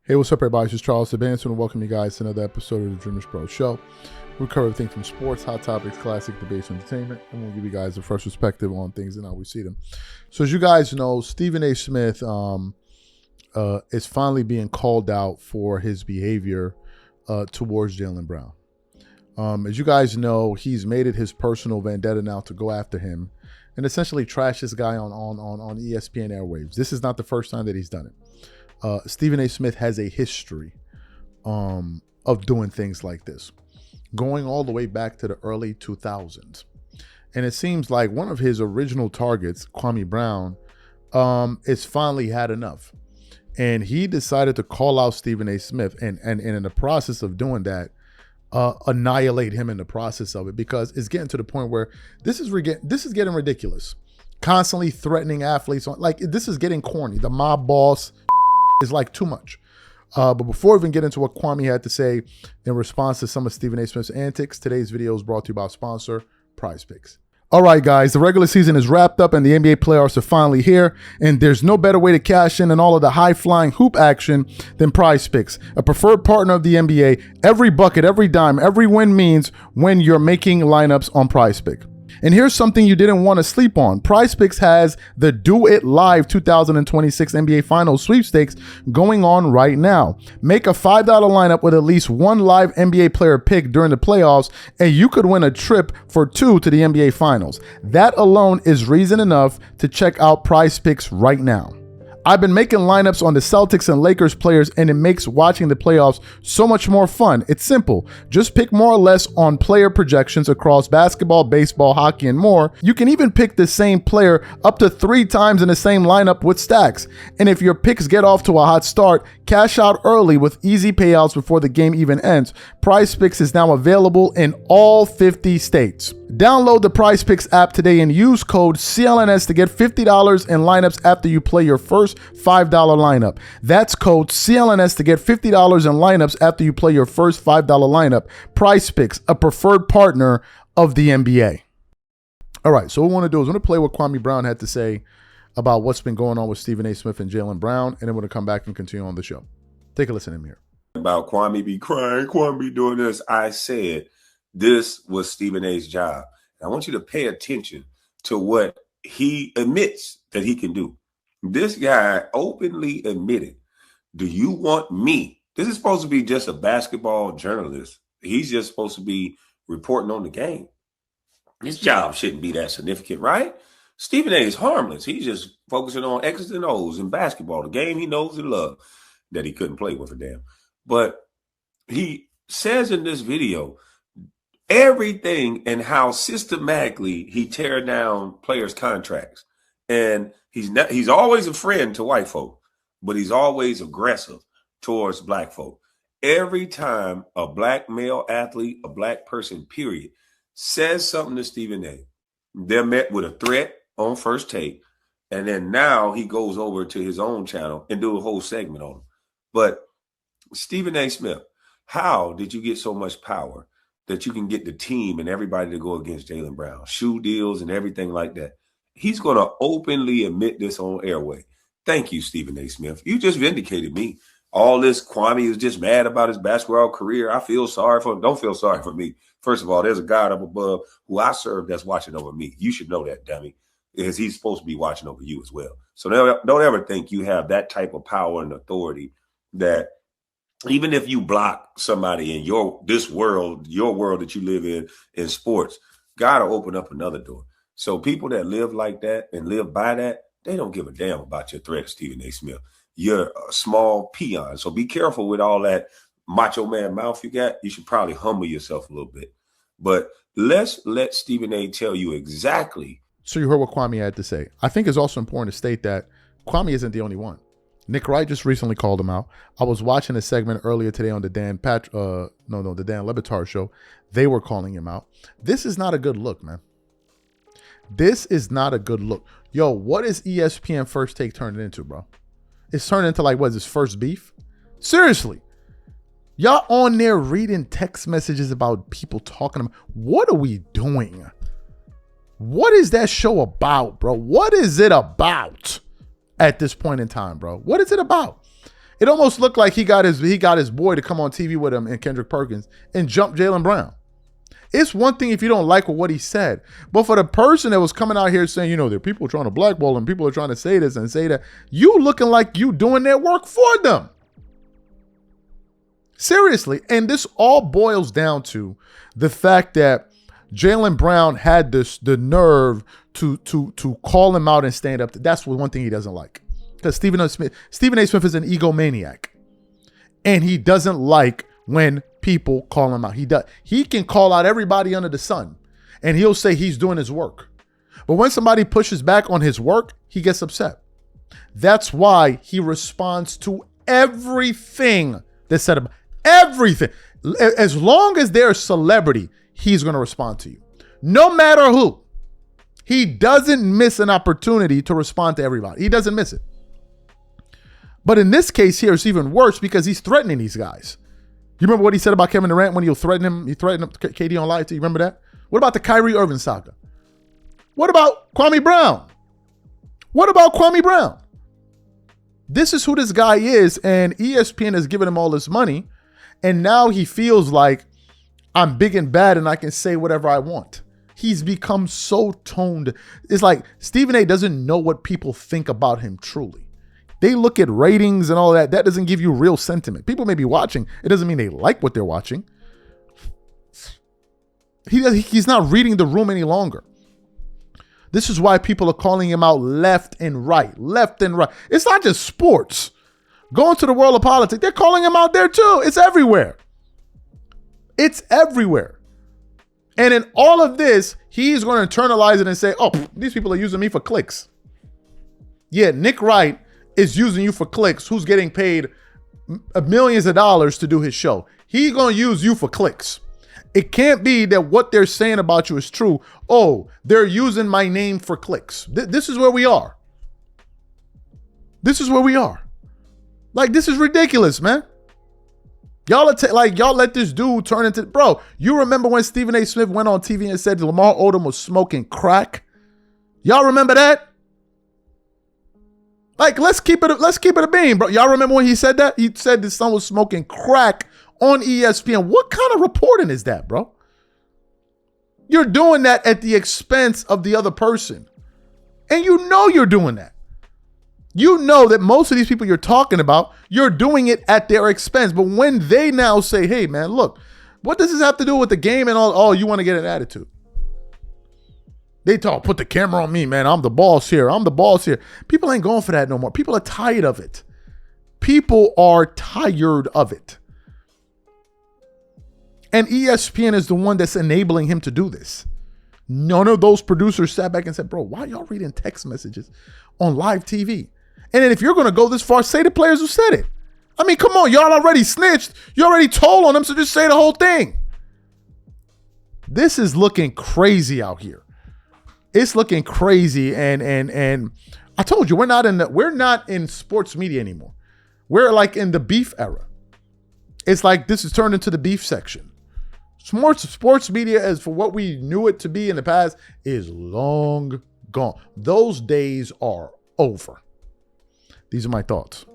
Hey, what's up, everybody? This is Charles Sebanson, and welcome you guys to another episode of the DREAMERSPRO show. We cover everything from sports, hot topics, classic debates, entertainment, and we'll give you guys a fresh perspective on things and how we see them. So, as you guys know, Stephen A. Smith is finally being called out for his behavior towards Jaylen Brown. As you guys know, he's made it his personal vendetta now to go after him and essentially trash this guy on ESPN airwaves. This is not the first time that he's done it. Stephen A. Smith has a history of doing things like this, going all the way back to the early 2000s. And it seems like one of his original targets, Kwame Brown, is finally had enough. And he decided to call out Stephen A. Smith and in the process of doing that, annihilate him in the process of it, because it's getting to the point where this is getting ridiculous. Constantly threatening athletes, like this is getting corny. The mob boss is like too much. But before we even get into what Kwame had to say in response to some of Stephen A. Smith's antics, today's video is brought to you by our sponsor, Prize Picks. All right, guys, the regular season is wrapped up and the NBA playoffs are finally here, and there's no better way to cash in on all of the high-flying hoop action than Prize Picks, a preferred partner of the NBA. Every bucket, every dime, every win means when you're making lineups on Prize Pick. And here's something you didn't want to sleep on. Prize Picks has the Do It Live 2026 NBA Finals sweepstakes going on right now. Make a $5 lineup with at least one live NBA player picked during the playoffs, and you could win a trip for two to the NBA Finals. That alone is reason enough to check out Prize Picks right now. I've been making lineups on the Celtics and Lakers players, and it makes watching the playoffs so much more fun. It's simple. Just pick more or less on player projections across basketball, baseball, hockey, and more. You can even pick the same player up to 3 times in the same lineup with stacks. And if your picks get off to a hot start, cash out early with easy payouts before the game even ends. Prize Picks is now available in all 50 states. Download the Prize Picks app today and use code CLNS to get $50 in lineups after you play your first $5 lineup. That's code CLNS to get $50 in lineups after you play your first $5 lineup. Prize Picks, a preferred partner of the NBA. All right, so what we want to do is we're going to play what Kwame Brown had to say about what's been going on with Stephen A. Smith and Jaylen Brown, and then we're going to come back and continue on the show. Take a listen to him here. About Kwame be crying, Kwame be doing this. I said this was Stephen A.'s job. And I want you to pay attention to what he admits that he can do. This guy openly admitted, do you want me? This is supposed to be just a basketball journalist. He's just supposed to be reporting on the game. His job shouldn't be that significant, right? Stephen A. is harmless. He's just focusing on X's and O's in basketball, the game he knows and loves, that he couldn't play with a damn. But he says in this video everything and how systematically he tear down players' contracts. And he's always a friend to white folk, but he's always aggressive towards black folk. Every time a black male athlete, a black person, period, says something to Stephen A., they're met with a threat on First Take. And then now he goes over to his own channel and do a whole segment on him. But Stephen A. Smith, how did you get so much power that you can get the team and everybody to go against Jaylen Brown, shoe deals and everything like that? He's going to openly admit this on airway. Thank you, Stephen A. Smith. You just vindicated me. All this Kwame is just mad about his basketball career. I feel sorry for him. Don't feel sorry for me. First of all, there's a God up above who I serve that's watching over me. You should know that, dummy, because he's supposed to be watching over you as well. So don't ever think you have that type of power and authority that even if you block somebody in your world that you live in sports, God will open up another door. So people that live like that and live by that, they don't give a damn about your threat, Stephen A. Smith. You're a small peon. So be careful with all that macho man mouth you got. You should probably humble yourself a little bit. But let's let Stephen A. tell you exactly. So you heard what Kwame had to say. I think it's also important to state that Kwame isn't the only one. Nick Wright just recently called him out. I was watching a segment earlier today on the Dan Le Batard show. They were calling him out. This is not a good look, man. This is not a good look. Yo, what is ESPN First Take turning into, bro? It's turned into like, what is this, first beef? Seriously. Y'all on there reading text messages about people talking about, what are we doing? What is that show about, bro? What is it about? At this point in time, bro. What is it about? It almost looked like he got his boy to come on TV with him and Kendrick Perkins and jump Jaylen Brown. It's one thing if you don't like what he said, but for the person that was coming out here saying, there are people trying to blackball him, people are trying to say this and say that, you looking like you doing their work for them. Seriously. And this all boils down to the fact that Jaylen Brown had the nerve to call him out and stand up. That's one thing he doesn't like. Because Stephen A. Smith is an egomaniac. And he doesn't like when people call him out. He can call out everybody under the sun. And he'll say he's doing his work. But when somebody pushes back on his work, he gets upset. That's why he responds to everything that's said about everything. As long as they're a celebrity, he's going to respond to you. No matter who. He doesn't miss an opportunity to respond to everybody. He doesn't miss it. But in this case here, it's even worse because he's threatening these guys. You remember what he said about Kevin Durant when he'll threaten him? He threatened KD on live too. You remember that? What about the Kyrie Irving saga? What about Kwame Brown? What about Kwame Brown? This is who this guy is, and ESPN has given him all this money, and now he feels like I'm big and bad and I can say whatever I want. He's become so toned. It's like Stephen A. doesn't know what people think about him truly. They look at ratings and all that. That doesn't give you real sentiment. People may be watching. It doesn't mean they like what they're watching. He's not reading the room any longer. This is why people are calling him out left and right. Left and right. It's not just sports. Go into the world of politics. They're calling him out there too. It's everywhere. It's everywhere. And in all of this, he's going to internalize it and say, oh, these people are using me for clicks. Yeah, Nick Wright is using you for clicks, who's getting paid millions of dollars to do his show. He's going to use you for clicks. It can't be that what they're saying about you is true. Oh, they're using my name for clicks. This is where we are. This is where we are. Like, this is ridiculous, man. Y'all let this dude turn into, bro, you remember when Stephen A. Smith went on TV and said Lamar Odom was smoking crack? Y'all remember that? Like, let's keep it a beam, bro. Y'all remember when he said that? He said his son was smoking crack on ESPN. What kind of reporting is that, bro? You're doing that at the expense of the other person. And you know you're doing that. You know that most of these people you're talking about, you're doing it at their expense. But when they now say, hey, man, look, what does this have to do with the game and all? Oh, you want to get an attitude. They talk, put the camera on me, man. I'm the boss here. I'm the boss here. People ain't going for that no more. People are tired of it. People are tired of it. And ESPN is the one that's enabling him to do this. None of those producers sat back and said, bro, why y'all reading text messages on live TV? And then if you're going to go this far, say the players who said it. I mean, come on, y'all already snitched. You already told on them, so just say the whole thing. This is looking crazy out here. It's looking crazy, and I told you we're not in sports media anymore. We're like in the beef era. It's like this is turned into the beef section. Sports media, as for what we knew it to be in the past, is long gone. Those days are over. These are my thoughts.